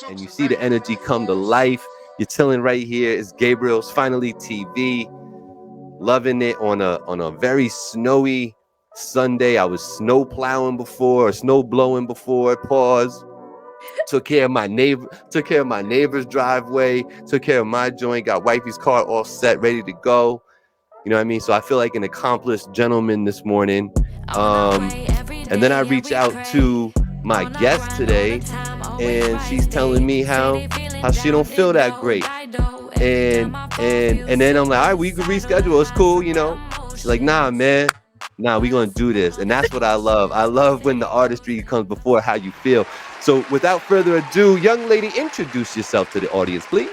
and you see the energy come to life. You're chilling right here. It's Gabriel's Finally TV. Loving it on a very snowy Sunday. I was snow plowing before, or snow blowing before. Pause. Took care of my neighbor's driveway, took care of my joint, got wifey's car all set, ready to go. You know what I mean? So I feel like an accomplished gentleman this morning. And then I reach out to my guest today, and she's telling me how she don't feel that great. And then I'm like, all right, we can reschedule. It's cool, you know. She's like, nah, man. Nah, we gonna do this. And that's what I love. I love when the artistry comes before how you feel. So without further ado, young lady, introduce yourself to the audience, please.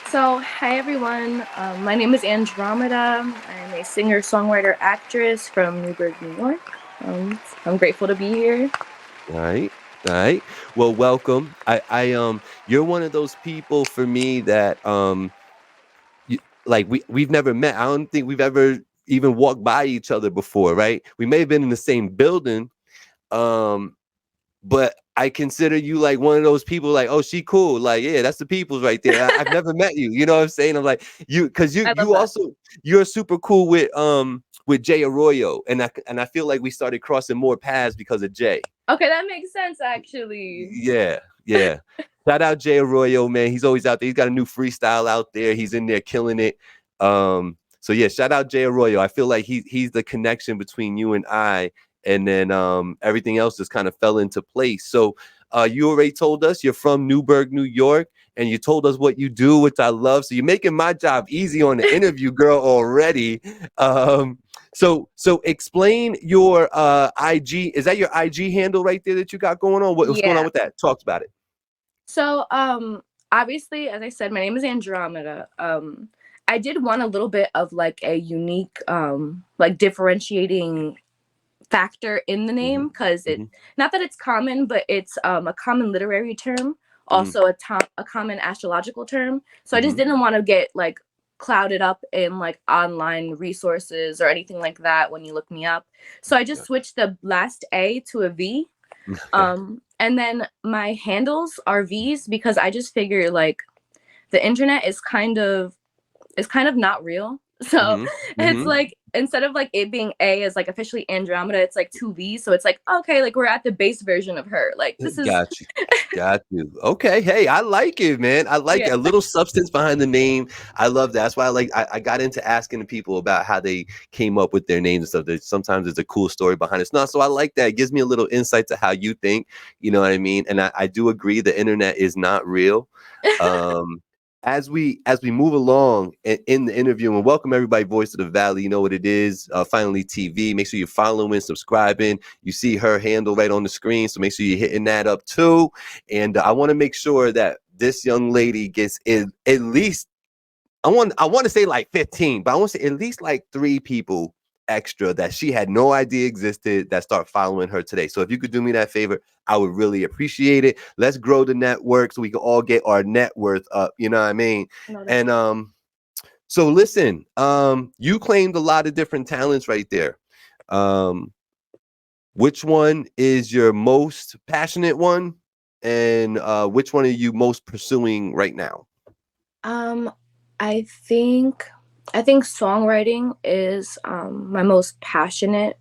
So, hi everyone. My name is Andromeda. I'm a singer, songwriter, actress from Newburgh, New York. I'm grateful to be here. All right. Well, welcome. You're one of those people for me that we've never met. I don't think we've ever even walked by each other before, right? We may have been in the same building, but I consider you like one of those people like, oh, she cool. Like, yeah, that's the people's right there. I've never met you. You know what I'm saying? I'm like, you're super cool with Jay Arroyo. And I feel like we started crossing more paths because of Jay. Okay, that makes sense, actually. Yeah. Shout out Jay Arroyo, man. He's always out there. He's got a new freestyle out there. He's in there killing it. So yeah, shout out Jay Arroyo. I feel like he's the connection between you and I. And then everything else just kind of fell into place. So you already told us you're from Newburgh, New York, and you told us what you do, which I love. So you're making my job easy on the interview, girl, already. So explain your IG. Is that your IG handle right there that you got going on? What's going on with that? Talk about it. So obviously, as I said, my name is Andromeda. I did want a little bit of like a unique like differentiating factor in the name, because not that it's common, but it's a common literary term, also a common astrological term. So I just didn't want to get like clouded up in like online resources or anything like that when you look me up. So I just switched the last A to a V. And then my handles are V's because I just figure like the internet is kind of not real. So it's like, instead of like it being A as like officially Andromeda, it's like 2 V's. So it's like, okay, like we're at the base version of her. Like this is got you. Okay. Hey, I like it, man. I like a little substance behind the name. I love that. That's why I got into asking people about how they came up with their names and stuff. That sometimes there's a cool story behind it. No, so I like that. It gives me a little insight to how you think, you know what I mean? And I do agree the internet is not real. As we move along in the interview, and welcome everybody, Voice of the Valley. You know what it is, Finally TV. Make sure you're following, subscribing. You see her handle right on the screen, so make sure you're hitting that up too. And I want to make sure that this young lady gets at least, I want to say like 15, but I want to say at least like 3 people extra that she had no idea existed that start following her today. So if you could do me that favor, I would really appreciate it. Let's grow the network so we can all get our net worth up. You know what I mean? And so listen, you claimed a lot of different talents right there. Which one is your most passionate one, and which one are you most pursuing right now? I think songwriting is my most passionate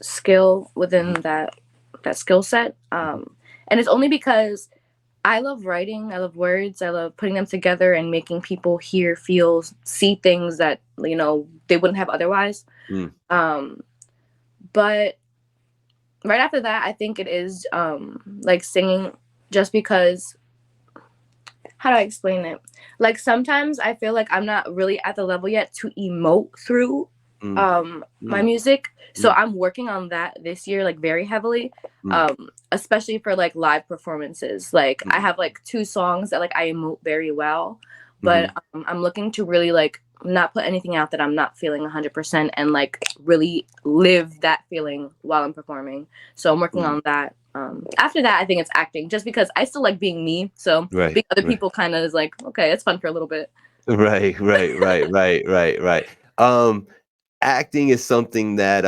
skill within that skill set. And it's only because I love writing, I love words, I love putting them together and making people hear, feel, see things that, you know, they wouldn't have otherwise. But right after that, I think it is like singing, just because, how do I explain it? Like sometimes I feel like I'm not really at the level yet to emote through my music. So I'm working on that this year, like very heavily, especially for like live performances. Like I have like 2 songs that like I emote very well, but I'm looking to really like not put anything out that I'm not feeling 100% and like really live that feeling while I'm performing. So I'm working on that. After that, I think it's acting, just because I still like being me. So being other people kind of is like, okay, it's fun for a little bit. Right. Acting is something that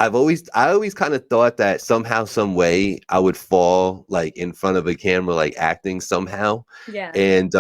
I always kind of thought that somehow, some way, I would fall like in front of a camera, like acting somehow. Yeah. And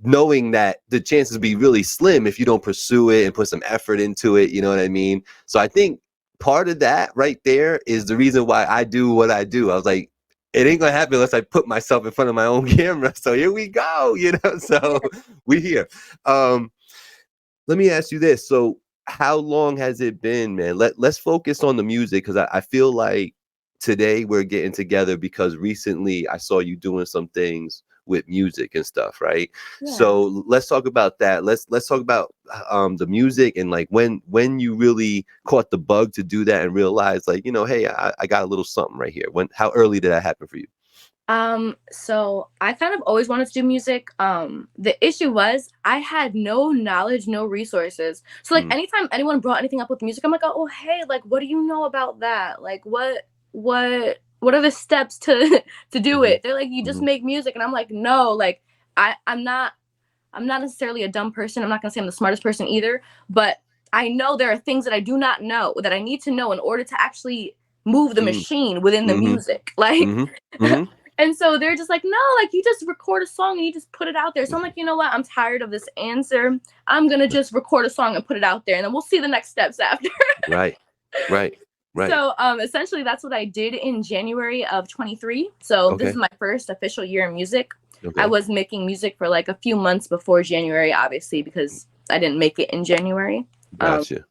knowing that the chances be really slim if you don't pursue it and put some effort into it, you know what I mean? So I think part of that right there is the reason why I do what I do. I was like, it ain't gonna happen unless I put myself in front of my own camera. So here we go, you know. So we here. Let me ask you this. So how long has it been, man? Let's focus on the music, because I feel like today we're getting together because recently I saw you doing some things with music and stuff, right? Yeah. So let's talk about that. Let's talk about the music, and like when you really caught the bug to do that and realize, like, you know, hey, I got a little something right here. How early did that happen for you? So I kind of always wanted to do music. The issue was I had no knowledge, no resources. So like anytime anyone brought anything up with music, I'm like, oh hey, like what do you know about that? Like what are the steps to do it? They're like, you just make music, and I'm like, no, like I'm not necessarily a dumb person. I'm not gonna say I'm the smartest person either, but I know there are things that I do not know that I need to know in order to actually move the machine within the music. Like and so they're just like, no, like you just record a song and you just put it out there. So I'm like, you know what? I'm tired of this answer. I'm going to just record a song and put it out there, and then we'll see the next steps after. Right. So essentially that's what I did in January of 23. So this is my first official year in music. I was making music for like a few months before January, obviously, because I didn't make it in January. Gotcha.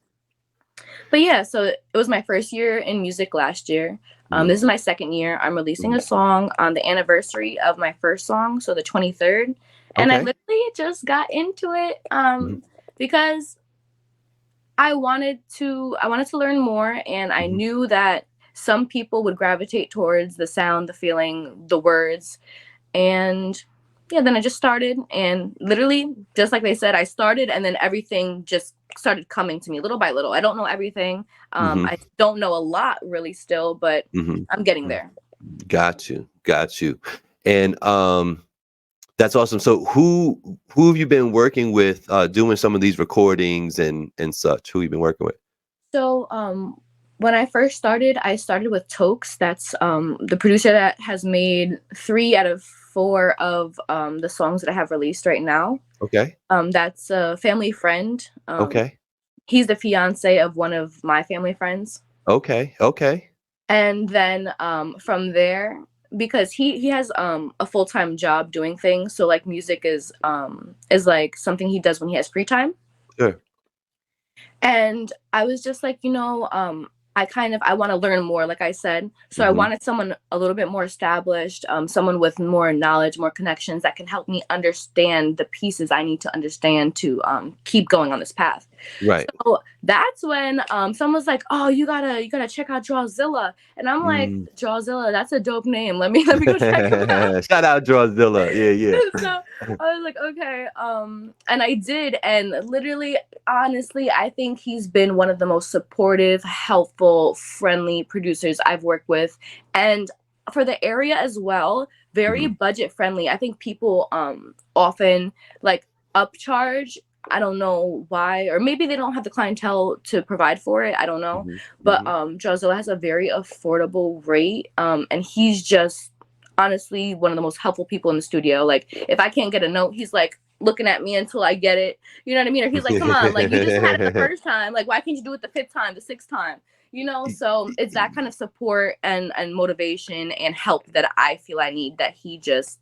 But yeah, so it was my first year in music last year. This is my second year. I'm releasing a song on the anniversary of my first song, so the 23rd. And I literally just got into it because I wanted to learn more, and I knew that some people would gravitate towards the sound, the feeling, the words. And yeah, then I just started, and literally, just like they said, I started, and then everything just started coming to me little by little. I don't know everything. I don't know a lot really still, but I'm getting there. Got you. And that's awesome. So who have you been working with doing some of these recordings and such? Who have you been working with? So when I first started, I started with Tokes. That's the producer that has made 3 out of 4 of the songs that I have released right now. Okay. That's a family friend. Okay. He's the fiance of one of my family friends. Okay. And then from there, because he has a full-time job doing things, so like music is like something he does when he has free time. Sure. And I was just like, you know, I want to learn more, like I said. So I wanted someone a little bit more established, someone with more knowledge, more connections that can help me understand the pieces I need to understand to keep going on this path. Right. So that's when someone was like, oh, you gotta check out Drawzilla. And I'm like, Drawzilla, that's a dope name. Let me go check him out. Shout out Drawzilla. Yeah. So I was like, okay. And I did, and literally, honestly, I think he's been one of the most supportive, helpful, friendly producers I've worked with. And for the area as well, very budget friendly. I think people often like upcharge. I don't know why, or maybe they don't have the clientele to provide for it. I don't know. But Drawzilla has a very affordable rate. And he's just honestly one of the most helpful people in the studio. Like if I can't get a note, he's like looking at me until I get it. You know what I mean? Or he's like, come on, like you just had it the first time. Like why can't you do it the 5th time, the 6th time? You know, so it's that kind of support and motivation and help that I feel I need, that he just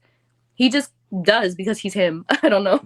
does because he's him. I don't know.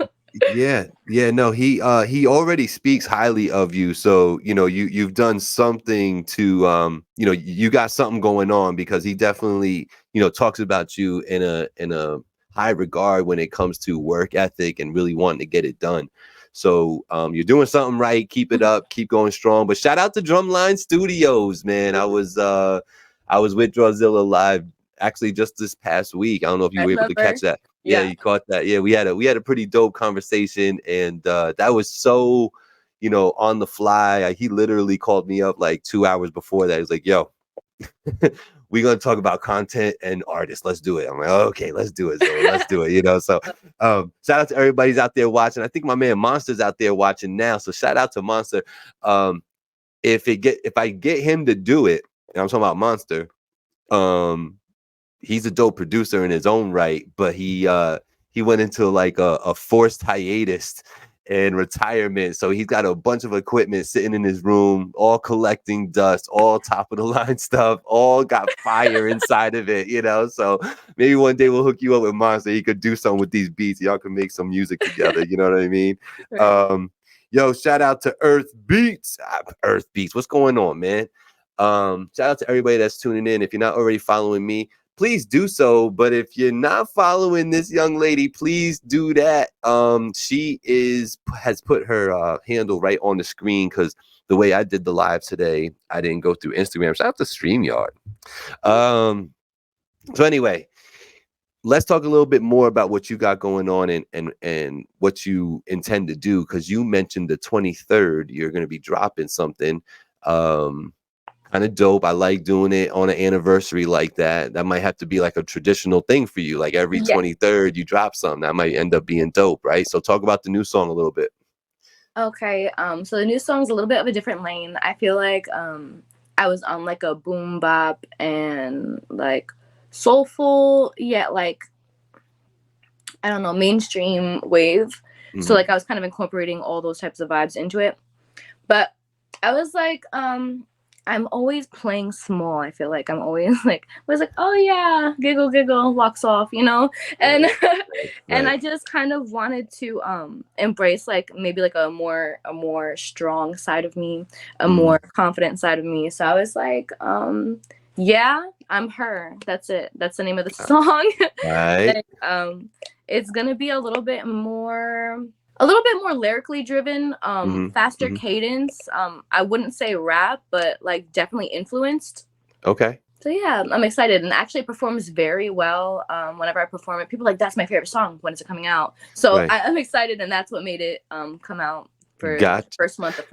Yeah, no, he already speaks highly of you, so you know you've done something to you know, you got something going on, because he definitely, you know, talks about you in a high regard when it comes to work ethic and really wanting to get it done. So you're doing something right. Keep it up, keep going strong. But shout out to Drumline Studios, man. I was with Drawzilla live actually just this past week. I don't know if you were able to catch that. Yeah, you caught that. Yeah, we had a pretty dope conversation, and that was so, you know, on the fly. He literally called me up like 2 hours before that. He's like, "Yo, we're gonna talk about content and artists. Let's do it." I'm like, "Okay, let's do it. So let's do it." You know. So shout out to everybody's out there watching. I think my man Monster's out there watching now. So shout out to Monster. if I get him to do it, and I'm talking about Monster, he's a dope producer in his own right, but he went into like a forced hiatus and retirement. So he's got a bunch of equipment sitting in his room, all collecting dust, all top of the line stuff, all got fire inside of it, you know. So maybe one day we'll hook you up with Monster. He could do something with these beats. Y'all can make some music together. You know what I mean? Right. Yo, shout out to Earth Beats. Earth Beats. What's going on, man? Shout out to everybody that's tuning in. If you're not already following me, please do so. But if you're not following this young lady, please do that. She has put her handle right on the screen, because the way I did the live today, I didn't go through Instagram. Shout out to StreamYard. So anyway, let's talk a little bit more about what you got going on and what you intend to do, because you mentioned the 23rd you're going to be dropping something. Kind of dope. I like doing it on an anniversary like that. That might have to be like a traditional thing for you. Like every 23rd you drop something. That might end up being dope, right? So talk about the new song a little bit. Okay. So the new song's a little bit of a different lane. I feel like I was on like a boom bap and like soulful, yet like, I don't know, mainstream wave. Mm-hmm. So like I was kind of incorporating all those types of vibes into it. But I was like, I'm always playing small. I feel like I'm always like, oh yeah, giggle, giggle, walks off, you know? And right. And I just kind of wanted to embrace like maybe like a more strong side of me, a more confident side of me. So I was like, yeah, I'm her. That's it. That's the name of the song. Right. And, it's gonna be a little bit more lyrically driven, faster cadence. I wouldn't say rap, but like definitely influenced. Okay. So yeah, I'm excited, and actually it performs very well. Whenever I perform it, people are like, that's my favorite song. When is it coming out? So right. I'm excited, and that's what made it come out for the first month of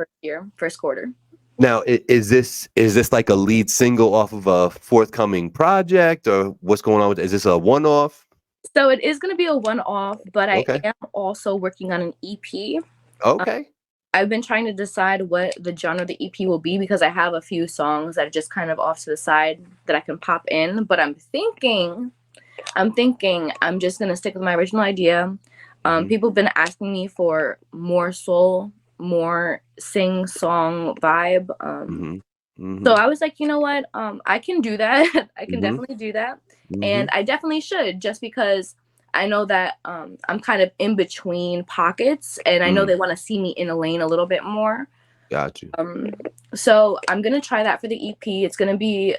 first quarter. Now, is this like a lead single off of a forthcoming project, or what's going on with? Is this a one-off? So it is going to be a one-off, but I am also working on an EP. Okay. I've been trying to decide what the genre of the EP will be, because I have a few songs that are just kind of off to the side that I can pop in. But I'm thinking I'm just going to stick with my original idea. People have been asking me for more soul, more sing-song vibe. So I was like, you know what? I can do that. I can definitely do that. And I definitely should, just because I know that I'm kind of in between pockets, and I know they want to see me in a lane a little bit more. Got you. So I'm going to try that for the EP. It's going to be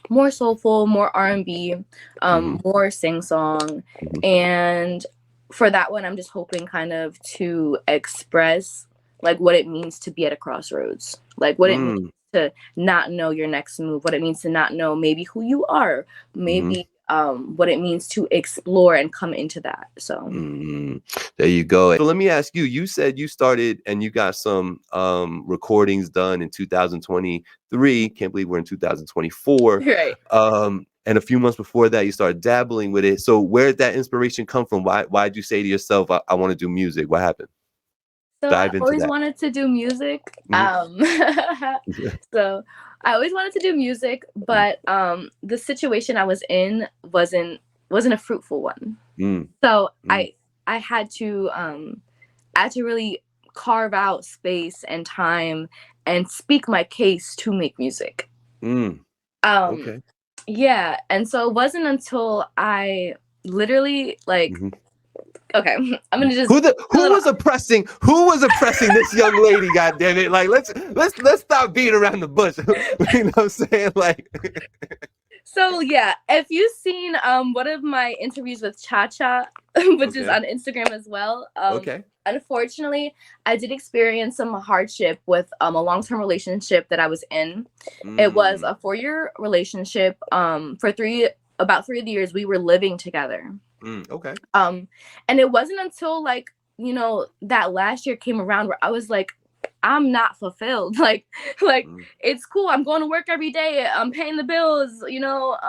more soulful, more R&B, more sing-song. And for that one, I'm just hoping kind of to express like what it means to be at a crossroads, like what it means to not know your next move, what it means to not know maybe who you are, maybe what it means to explore and come into that. So there you go. So let me ask you, you said you started and you got some recordings done in 2023. Can't believe we're in 2024. Right. And a few months before that, you started dabbling with it. So where did that inspiration come from? Why did you say to yourself, I want to do music? What happened? So I always wanted to do music. So I always wanted to do music, but the situation I was in wasn't a fruitful one. So I had to really carve out space and time and speak my case to make music. Okay. Yeah, and so it wasn't until I literally like. Okay, I'm gonna just. Who was oppressing this young lady? God damn it! Like let's stop beating around the bush. You know what I'm saying? Like. So yeah, if you've seen one of my interviews with Cha Cha, which is on Instagram as well. Unfortunately, I did experience some hardship with a long-term relationship that I was in. It was a 4-year relationship. For about 3 of the years we were living together. And it wasn't until like, you know, that last year came around where I was like, I'm not fulfilled. Like it's cool. I'm going to work every day. I'm paying the bills, you know,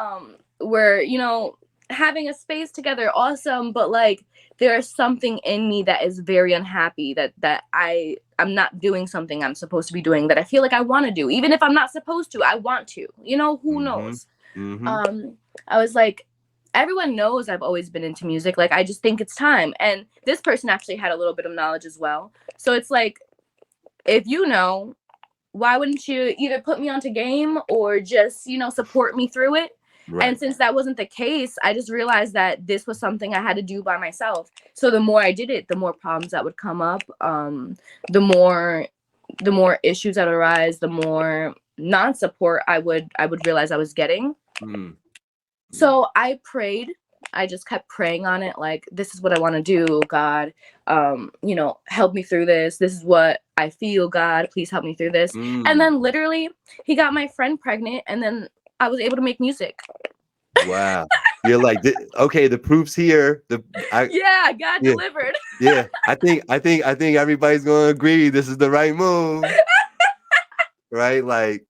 we're, you know, having a space together. Awesome. But like, there's something in me that is very unhappy that I I'm not doing something I'm supposed to be doing that I feel like I want to do. Even if I'm not supposed to, I want to. You know, who knows? I was like, everyone knows I've always been into music. Like, I just think it's time. And this person actually had a little bit of knowledge as well. So it's like, if you know, why wouldn't you either put me onto game or just, you know, support me through it? Right. And since that wasn't the case, I just realized that this was something I had to do by myself. So the more I did it, the more problems that would come up. The more issues that would arise, the more non-support I would realize I was getting. So I prayed. I just kept praying on it, like, this is what I want to do, God. You know, help me through this. This is what I feel, God. Please help me through this. And then literally, he got my friend pregnant, and then I was able to make music. Wow. You're like, okay, the proof's here. Yeah, God delivered. Yeah, I think everybody's gonna agree this is the right move. Right? Like,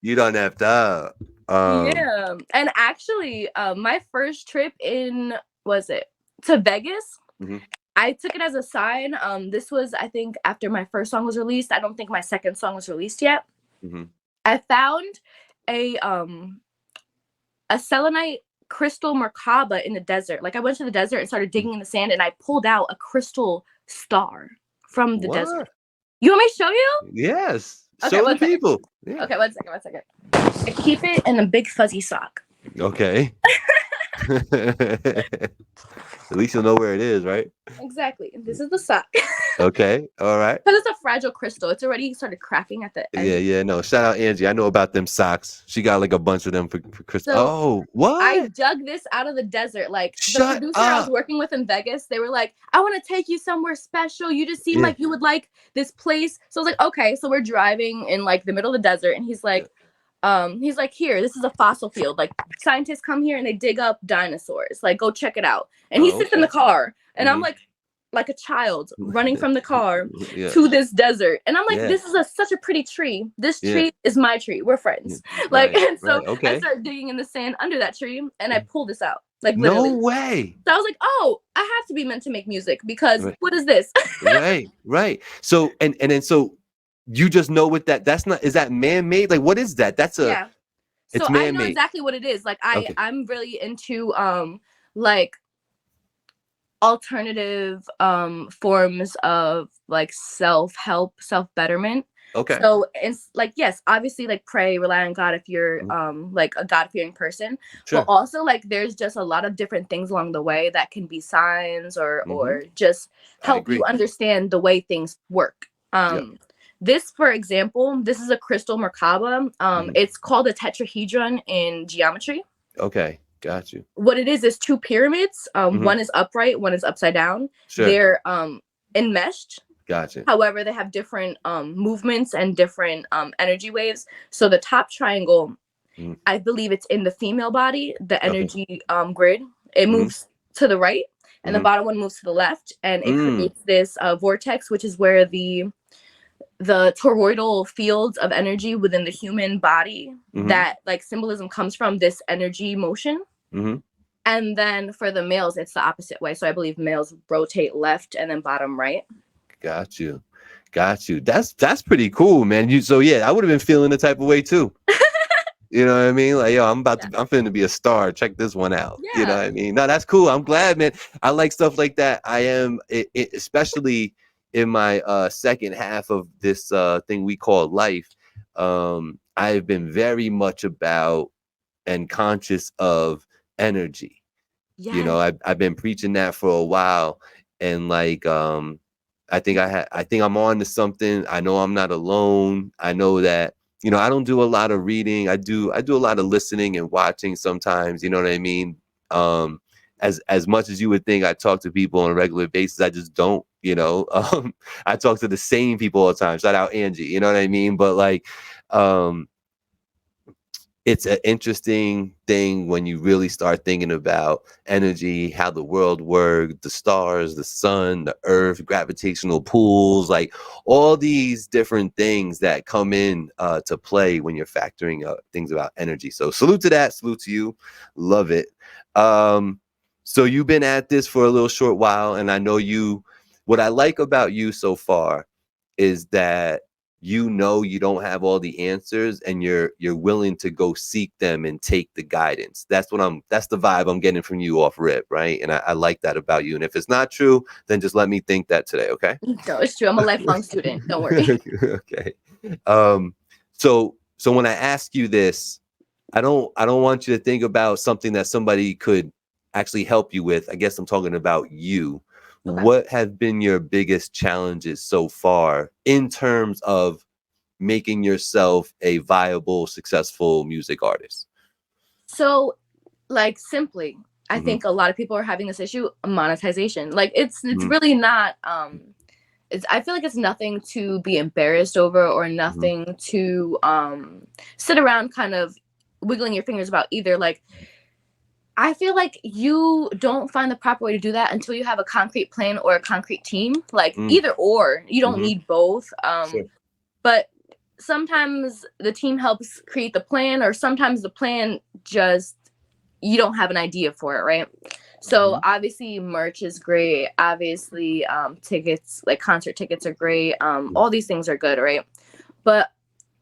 you don't have to. Yeah. And actually, my first trip to Vegas? I took it as a sign. This was, I think, after my first song was released. I don't think my second song was released yet. I found a selenite crystal Merkaba in the desert. Like, I went to the desert and started digging in the sand, and I pulled out a crystal star from the desert. You want me to show you? Yes. Okay, show the people. Yeah. Okay, one second. I keep it in a big fuzzy sock. Okay. At least you'll know where it is, right? Exactly. This is the sock. Okay. All right. Because it's a fragile crystal. It's already started cracking at the end. Yeah. No. Shout out Angie. I know about them socks. She got like a bunch of them for crystal. So what? I dug this out of the desert. Like, the producer I was working with in Vegas, they were like, I want to take you somewhere special. You just seem like you would like this place. So I was like, okay. So we're driving in like the middle of the desert, and he's like, here, this is a fossil field. Like, scientists come here and they dig up dinosaurs. Like, go check it out. And he sits in the car, and I'm like a child running from the car to this desert. And I'm like, this is such a pretty tree. This tree is my tree. We're friends. Like, and so I started digging in the sand under that tree, and I pulled this out. Like, literally. No way. So I was like, oh, I have to be meant to make music, because what is this? Right. So, and then so you just know what that's not, is that man-made? Like, what is that? That's it's so man-made. I know exactly what it is. Like, I'm really into like alternative forms of like self-help, self-betterment. Okay. So it's like, yes, obviously, like, pray, rely on God if you're like a God-fearing person. But also, like, there's just a lot of different things along the way that can be signs or just help you understand the way things work. This, for example, this is a crystal Merkaba. It's called a tetrahedron in geometry. Okay. Got you. What it is two pyramids. One is upright, one is upside down. They're enmeshed. Gotcha. However, they have different movements and different energy waves. So the top triangle, I believe it's in the female body, the energy grid. It moves to the right, and the bottom one moves to the left, and it creates this vortex, which is where the toroidal fields of energy within the human body, that like symbolism comes from, this energy motion. And then for the males, it's the opposite way. So I believe males rotate left and then bottom right. Got you. That's pretty cool, man. I would have been feeling the type of way too. You know what I mean? Like, yo, I'm finna be a star. Check this one out. Yeah. You know what I mean? No, that's cool. I'm glad, man. I like stuff like that. I am, especially in my second half of this thing we call life. I've been very much about and conscious of energy. Yes. You know, I've been preaching that for a while, and like I think I'm on to something. I know I'm not alone. I know that, you know, I don't do a lot of reading. I do a lot of listening and watching sometimes, you know what I mean? As much as you would think I talk to people on a regular basis, I just don't, you know. I talk to the same people all the time. Shout out Angie, you know what I mean? But like it's an interesting thing when you really start thinking about energy, how the world works, the stars, the sun, the earth, gravitational pulls, like all these different things that come in to play when you're factoring things about energy. So salute to that. Salute to you. Love it. So you've been at this for a little short while, and I know what I like about you so far is that you know you don't have all the answers, and you're willing to go seek them and take the guidance. That's the vibe I'm getting from you off rip, right? And I like that about you. And if it's not true, then just let me think that today, okay? No, it's true. I'm a lifelong student. Don't worry. Okay. So when I ask you this, I don't want you to think about something that somebody could actually help you with. I guess I'm talking about you. Okay. What have been your biggest challenges so far in terms of making yourself a viable, successful music artist? So, like, simply, I Mhm. think a lot of people are having this issue, monetization. Like, it's Mhm. really not I feel like it's nothing to be embarrassed over, or Mhm. nothing to sit around kind of wiggling your fingers about either. Like, I feel like you don't find the proper way to do that until you have a concrete plan or a concrete team. Like, Mm. either or, you don't Mhm. need both. Sure. But sometimes the team helps create the plan, or sometimes the plan just, you don't have an idea for it, right? So Mhm. obviously merch is great. Obviously, tickets, like concert tickets, are great. Mm. All these things are good, right? But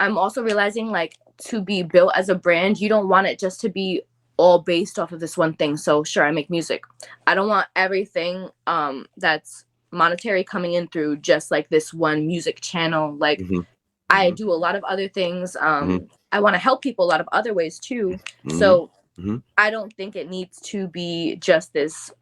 I'm also realizing, like, to be built as a brand, you don't want it just to be all based off of this one thing. So sure, I make music. I don't want everything that's monetary coming in through just like this one music channel. Like, Mhm. I Mhm. do a lot of other things. Mhm. I want to help people a lot of other ways too. Mhm. So Mhm. I don't think it needs to be just this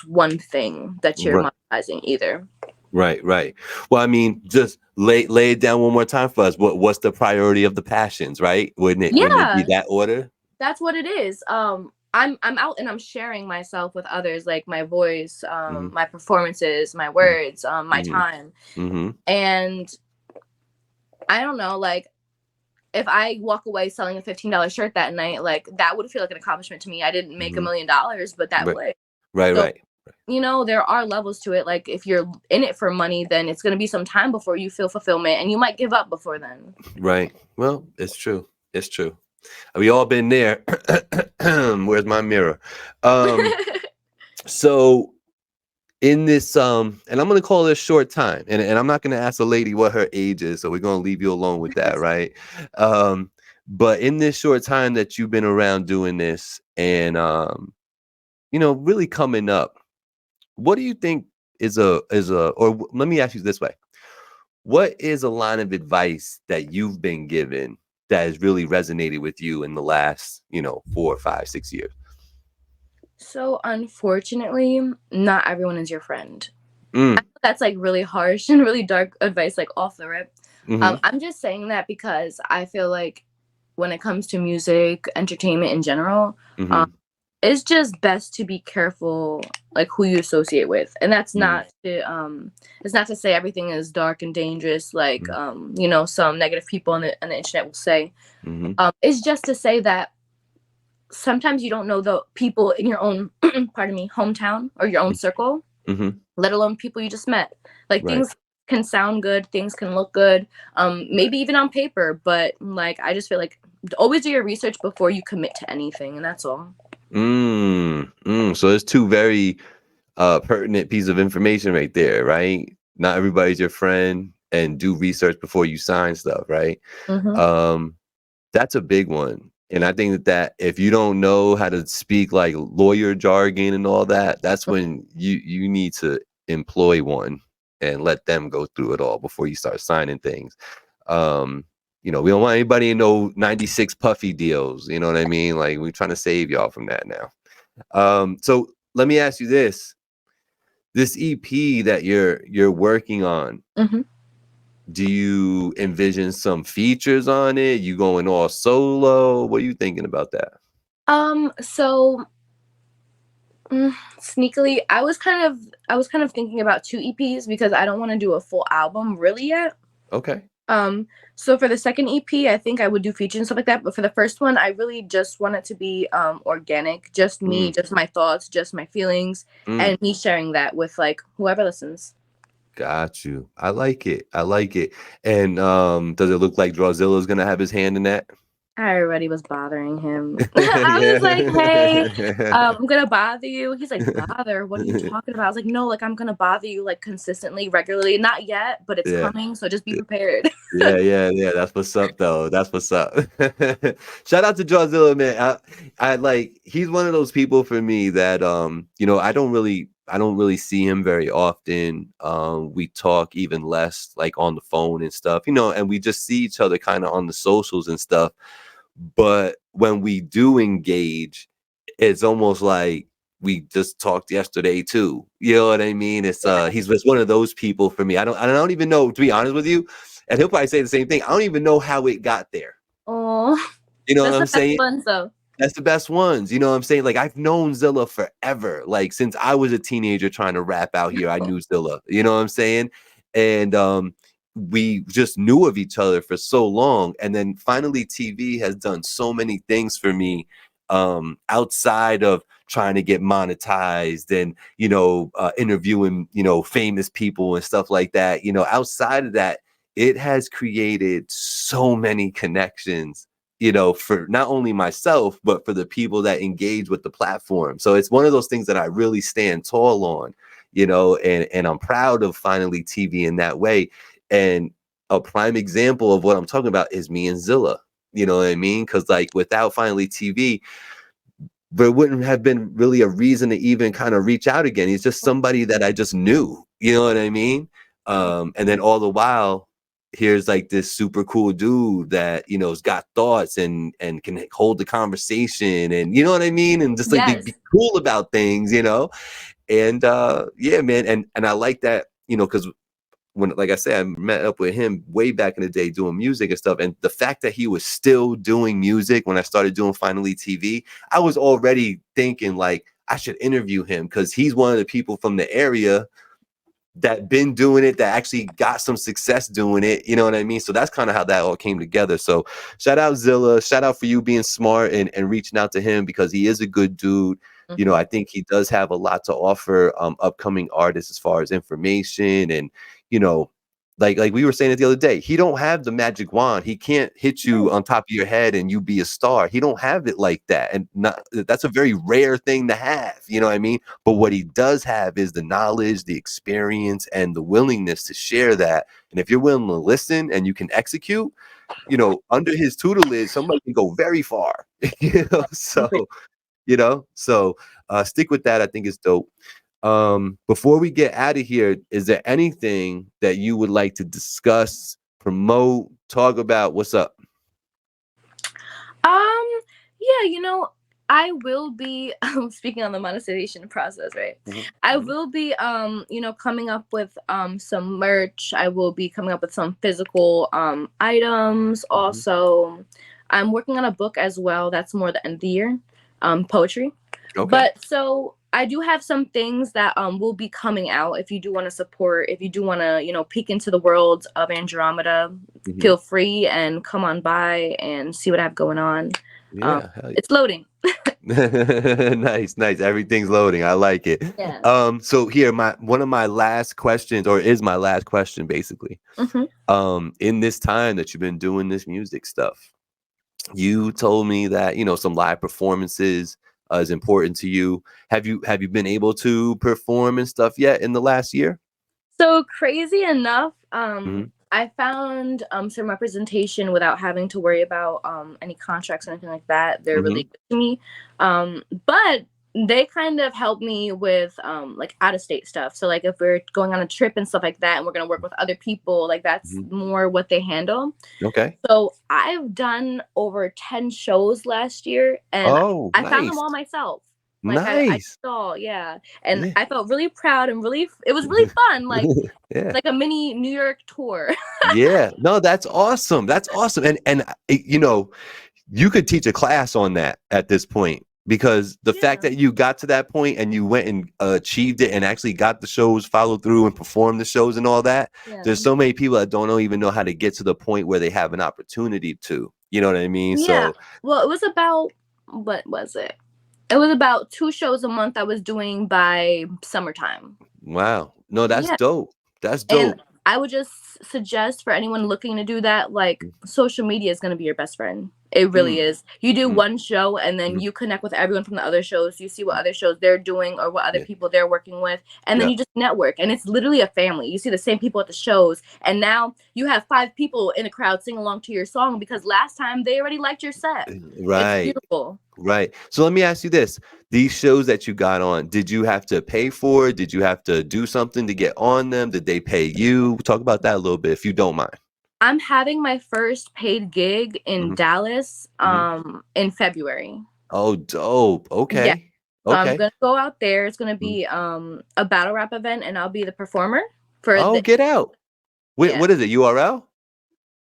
one thing that you're Right. monetizing either. Right, right. Well, I mean, just lay it down one more time for us. What's the priority of the passions, right? Wouldn't it be Yeah, that order? that's what it is. I'm out and I'm sharing myself with others, like my voice, Mhm. my performances, my Mhm. words, my Mhm. time. Mhm. And I don't know, like, if I walk away selling a $15 shirt that night, like, that would feel like an accomplishment to me. I didn't make Mhm. $1 million, but that Right, would. right, So, right, there are levels to it. Like, if you're in it for money, then it's going to be some time before you feel fulfillment, and you might give up before then. right. Well, it's true. It's true. We all been there. Where's my mirror? Um, so in this and I'm gonna call this short time, and I'm not gonna ask a lady what her age is, so we're gonna leave you alone with that, right? Um, but in this short time that you've been around doing this, and really coming up, what do you think let me ask you this way: what is a line of advice that you've been given that has really resonated with you in the last 4, 5, 6 years? So, unfortunately, not everyone is your friend. Mm, That's like really harsh and really dark advice, like off the rip. mm-hmm, I'm just saying that because I feel like when it comes to music, entertainment in general, um, mm-hmm, it's just best to be careful, like, who you associate with. And it's not to say everything is dark and dangerous, like, some negative people on the internet will say. mm-hmm, It's just to say that sometimes you don't know the people in your own pardon me, hometown or your own circle, mm-hmm. let alone people you just met. Like, Right. things can sound good, things can look good, maybe even on paper, but, like, I just feel like always do your research before you commit to anything, and that's all. So there's two very pertinent piece of information right there, right? Not everybody's your friend, and do research before you sign stuff, right? Hmm. Um, that's a big one. And I think that if you don't know how to speak like lawyer jargon and all that, that's when you need to employ one and let them go through it all before you start signing things. Um, we don't want anybody in no 96 puffy deals. You know what I mean? Like, we're trying to save y'all from that now. So let me ask you this: this EP that you're working on, Hmm. do you envision some features on it? You going all solo? What are you thinking about that? So, sneakily, I was kind of thinking about two EPs because I don't want to do a full album really yet. Okay. Um, so for the second EP, I think I would do features and stuff like that. But for the first one, I really just want it to be organic, just me, Mm, just my thoughts, just my feelings, mm, and me sharing that with, like, whoever listens. got you. I like it. I like it. And does it look like Drawzilla is gonna have his hand in that? I already was bothering him. I was like, hey, Yeah. I'm gonna bother you. He's like, bother? What are you talking about? I was like, no, like I'm gonna bother you like consistently, regularly. Not yet, but it's Yeah. coming. So just be prepared. Yeah. That's what's up, though. That's what's up. Shout out to Drawzilla, man. I like he's one of those people for me that I don't really see him very often. We talk even less like on the phone and stuff, and we just see each other kind of on the socials and stuff. But when we do engage, it's almost like we just talked yesterday too. You know what I mean? It's Yeah. he's just one of those people for me. I don't even know, to be honest with you, and he'll probably say the same thing. I don't even know how it got there. Oh, You know what that's I'm the best saying? ones though. That's the best ones. You know what I'm saying? Like I've known Zilla forever. Like since I was a teenager trying to rap out here, I knew Zilla. You know what I'm saying? And we just knew of each other for so long. And then finally TV has done so many things for me outside of trying to get monetized and interviewing famous people and stuff like that. Outside of that, it has created so many connections for not only myself, but for the people that engage with the platform. So it's one of those things that I really stand tall on, and I'm proud of Finally TV in that way. And a prime example of what I'm talking about is me and Zilla. You know what I mean? Because like without Finally TV, there wouldn't have been really a reason to even kind of reach out again. He's just somebody that I just knew. You know what I mean? And then all the while, here's like this super cool dude that has got thoughts and can hold the conversation, and you know what I mean, and just like be Yes. cool about things, and yeah, man, and I like that, because when, like I said, I met up with him way back in the day doing music and stuff. And the fact that he was still doing music when I started doing Finally TV, I was already thinking like I should interview him because he's one of the people from the area that been doing it, that actually got some success doing it. You know what I mean? So that's kind of how that all came together. So shout out Zilla, shout out for you being smart and reaching out to him because he is a good dude. I think he does have a lot to offer upcoming artists as far as information and, you know, like we were saying it the other day, he don't have the magic wand. He can't hit you on top of your head and you be a star. He don't have it like that. And that's a very rare thing to have, you know what I mean? But what he does have is the knowledge, the experience, and the willingness to share that. And if you're willing to listen and you can execute, under his tutelage, somebody can go very far. So stick with that. I think it's dope. Before we get out of here, is there anything that you would like to discuss, promote, talk about? What's up? Yeah, I will be speaking on the monetization process, right? I will be coming up with some merch. I will be coming up with some physical items. Also, I'm working on a book as well. That's more the end of the year, poetry. Okay. But so I do have some things that will be coming out. If you do want to support, if you do want to, peek into the world of Andromeda, feel free and come on by and see what I have going on. Yeah, hell yeah. It's loading. Nice. Everything's loading. I like it. Yeah. So here, one of my last questions, or is my last question, basically. In this time that you've been doing this music stuff, you told me that some live performances is important to you. Have you been able to perform and stuff yet in the last year? So crazy enough, I found some representation without having to worry about any contracts or anything like that. They're really good to me. But they kind of help me with like out of state stuff. So like if we're going on a trip and stuff like that and we're going to work with other people, like that's more what they handle. Okay. So I've done over 10 shows last year and I found them all myself. Like I saw, yeah. And I felt really proud and it was really fun. Like like a mini New York tour. Yeah. No, that's awesome. That's awesome. And you could teach a class on that at this point, because the fact that you got to that point and you went and achieved it and actually got the shows, followed through and performed the shows and all that. There's so many people that don't even know how to get to the point where they have an opportunity to, you know what I mean? Yeah. So well, it was about, what was it? It was about 2 shows a month I was doing by summertime. Wow. No, that's dope. That's dope. And I would just suggest for anyone looking to do that, like social media is going to be your best friend. It really is. You do Mm. one show and then you connect with everyone from the other shows. You see what other shows they're doing or what other Yeah. people they're working with. And then you just network. And it's literally a family. You see the same people at the shows. And now you have 5 people in the crowd sing along to your song because last time they already liked your set. It's Right. beautiful. Right. So let me ask you this. These shows that you got on, did you have to pay for it? Did you have to do something to get on them? Did they pay you? Talk about that a little bit if you don't mind. I'm having my first paid gig in Dallas in February. Oh, dope. Okay. Yeah. So I'm Okay. gonna go out there. It's gonna be a battle rap event and I'll be the performer for Get out. Wait, Yeah. what is it? URL?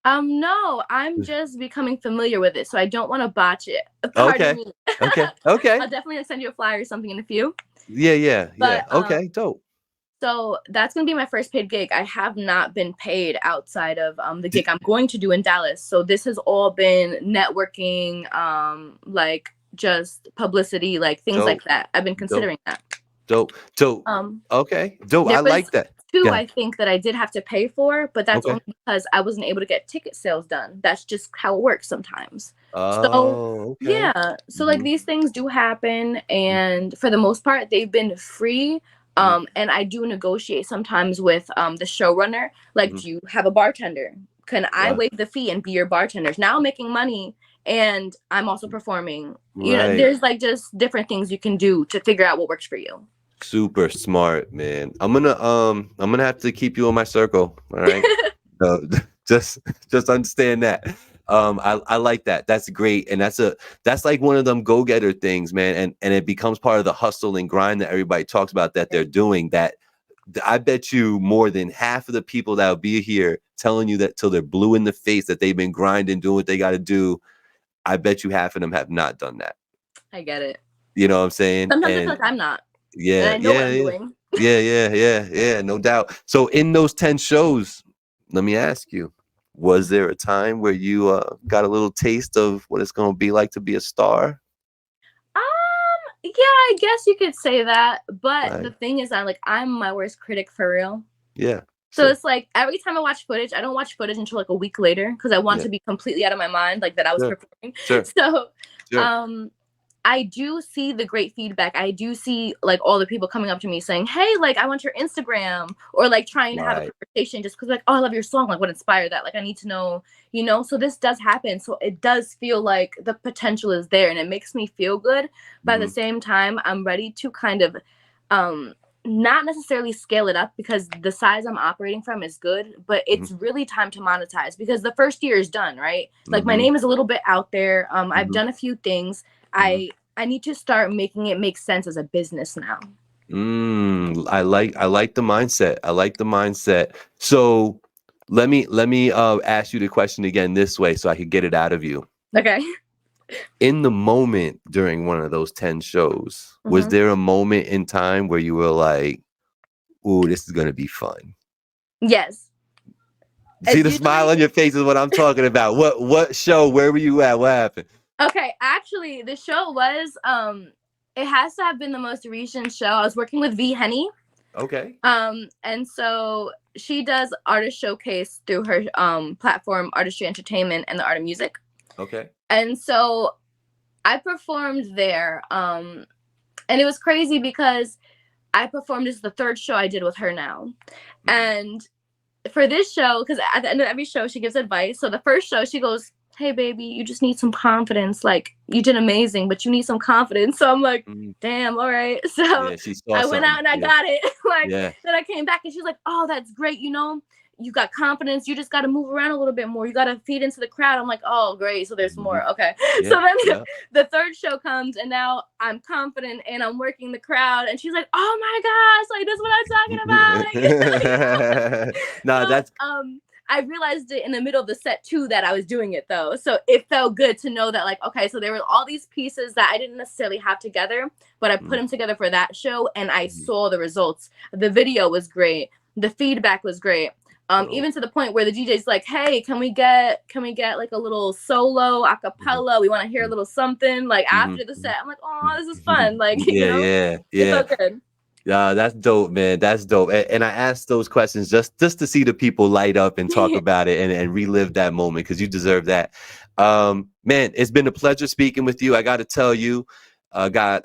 No, I'm just becoming familiar with it, so I don't want to botch it. Okay. Okay. Okay. I'll definitely send you a flyer or something in a few. Yeah. But, Okay, dope. So that's gonna be my first paid gig. I have not been paid outside of the gig I'm going to do in Dallas. So this has all been networking, like just publicity, like things like that. I've been considering that. Dope. Okay. Dope. I like that. 2 I think that I did have to pay for, but that's only because I wasn't able to get ticket sales done. That's just how it works sometimes. So yeah, so like these things do happen, and for the most part, they've been free. And I do negotiate sometimes with the showrunner. Like, do you have a bartender? Can I waive the fee and be your bartenders? Now I'm making money, and I'm also performing. You know, there's like just different things you can do to figure out what works for you. Super smart, man. I'm gonna have to keep you in my circle. All right. So just understand that. I like that. That's great. And that's like one of them go-getter things, man. And it becomes part of the hustle and grind that everybody talks about that they're doing. That I bet you more than half of the people that will be here telling you that till they're blue in the face that they've been grinding, doing what they got to do. I bet you half of them have not done that. I get it. You know what I'm saying? Sometimes I feel like I'm not. Yeah, and I know what I'm doing. Yeah, no doubt. So in those 10 shows, let me ask you, was there a time where you got a little taste of what it's going to be like to be a star? Yeah, I guess you could say that. But the thing is that I'm my worst critic for real. Yeah. So it's like every time I watch footage, I don't watch footage until like a week later because I want to be completely out of my mind, like that I was performing. So I do see the great feedback. I do see like all the people coming up to me saying, hey, like I want your Instagram, or like trying to have a conversation just because like, oh, I love your song. Like what inspired that? Like I need to know, you know, so this does happen. So it does feel like the potential is there and it makes me feel good. But at the same time, I'm ready to kind of not necessarily scale it up because the size I'm operating from is good, but it's really time to monetize because the first year is done, right? Like my name is a little bit out there. I've done a few things. I need to start making it make sense as a business now. I like the mindset. I like the mindset. So let me ask you the question again this way so I could get it out of you. Okay. In the moment during one of those 10 shows, was there a moment in time where you were like, ooh, this is going to be fun? Yes. See the smile on your face is what I'm talking about. What show? Where were you at? What happened? Okay, actually, the show was it has to have been the most recent show. I was working with V Henny. Okay. And so she does artist showcase through her platform Artistry Entertainment and the Art of Music. Okay. And so I performed there. And it was crazy because I performed, this is the 3rd show I did with her now. And for this show, because at the end of every show she gives advice. So the first show she goes, hey baby, you just need some confidence. Like you did amazing, but you need some confidence. So I'm like, damn, all right. So I went out and I got it. Then I came back and she's like, oh, that's great. You know, you got confidence. You just got to move around a little bit more. You got to feed into the crowd. I'm like, oh, great. So there's more. Okay. So then the 3rd show comes and now I'm confident and I'm working the crowd. And she's like, oh my gosh, like that's what I'm talking about. No, so, that's I realized it in the middle of the set too that I was doing it though. So it felt good to know that like, okay, so there were all these pieces that I didn't necessarily have together, but I put them together for that show and I saw the results. The video was great. The feedback was great. Even to the point where the DJ's like, hey, can we get like a little solo a cappella? We want to hear a little something like after the set. I'm like, oh, this is fun. Like, you know, it felt good. Yeah, that's dope, man. That's dope. And I asked those questions just to see the people light up and talk about it and relive that moment because you deserve that. Man, it's been a pleasure speaking with you. I got to tell you, I got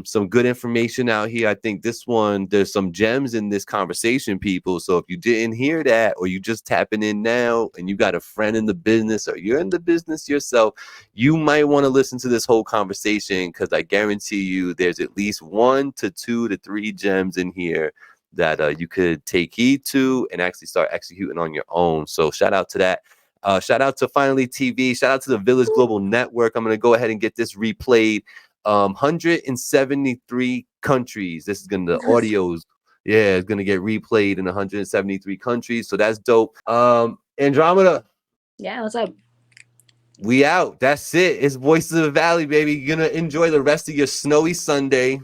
some good information out here. I think this one, there's some gems in this conversation, people. So if you didn't hear that, or you just tapping in now and you got a friend in the business or you're in the business yourself, you might want to listen to this whole conversation because I guarantee you there's at least 1 to 2 to 3 gems in here that you could take heed to and actually start executing on your own. So shout out to that. Shout out to FinallyTV. Shout out to the Village Global Network. I'm going to go ahead and get this replayed. 173 countries. This is going to, the audios, yeah, it's going to get replayed in 173 countries. So that's dope. Andromeda. Yeah, what's up? We out. That's it. It's Voices of the Valley, baby. You're going to enjoy the rest of your snowy Sunday.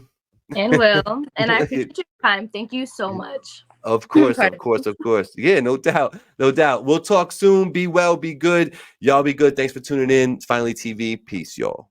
And will. And I appreciate your time. Thank you so much. Of course, of course, of course. Yeah, no doubt. No doubt. We'll talk soon. Be well, be good. Y'all be good. Thanks for tuning in. FinallyTV. Peace, y'all.